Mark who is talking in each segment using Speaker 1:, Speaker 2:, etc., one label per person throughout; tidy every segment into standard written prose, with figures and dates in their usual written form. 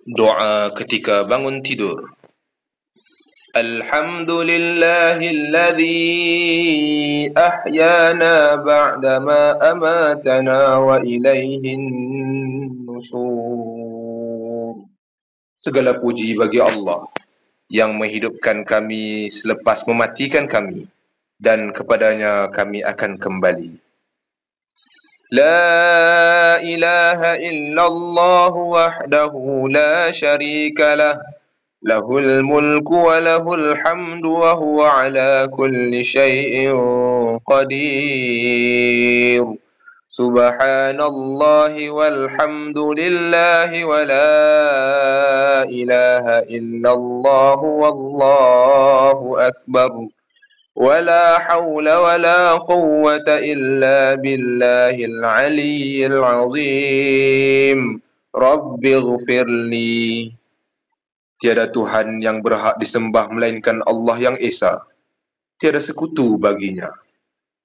Speaker 1: Doa ketika bangun tidur. Alhamdulillahilladzi ahyana ba'dama amatana wa ilaihin nusur. Segala puji bagi Allah yang menghidupkan kami selepas mematikan kami, dan kepadanya kami akan kembali. La ilaha illallah wahdahu la syarika lah, lahul mulku wa lahul hamdu wa huwa ala kulli syai'in qadir. Subhanallahi walhamdulillahi wa la ilaha illallah wallahu akbar. ولا حول ولا قوة إلا بالله العلي العظيم. رب اغفر لي. Tiada Tuhan yang berhak disembah melainkan Allah yang Esa. Tiada sekutu baginya.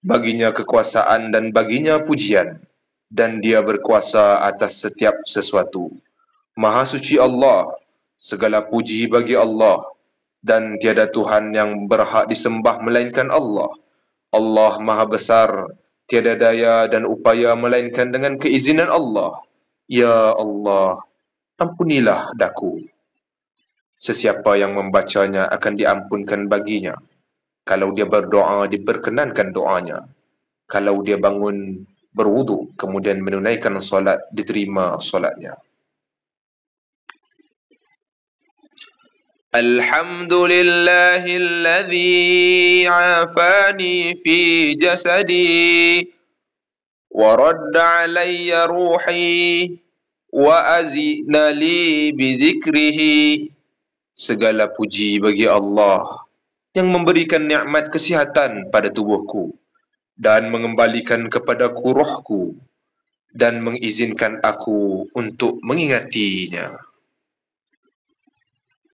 Speaker 1: Baginya kekuasaan dan baginya pujian, dan Dia berkuasa atas setiap sesuatu. Maha suci Allah, segala puji bagi Allah, dan tiada Tuhan yang berhak disembah melainkan Allah. Allah Maha Besar, tiada daya dan upaya melainkan dengan keizinan Allah. Ya Allah, ampunilah daku. Sesiapa yang membacanya akan diampunkan baginya. Kalau dia berdoa, diperkenankan doanya. Kalau dia bangun berwudu, kemudian menunaikan solat, diterima solatnya. Alhamdulillahilladzi afani fi jasadi wa radda alayya ruhi wa azina li bi zikrihi. Segala puji bagi Allah yang memberikan nikmat kesihatan pada tubuhku dan mengembalikan kepadaku rohku dan mengizinkan aku untuk mengingatinya.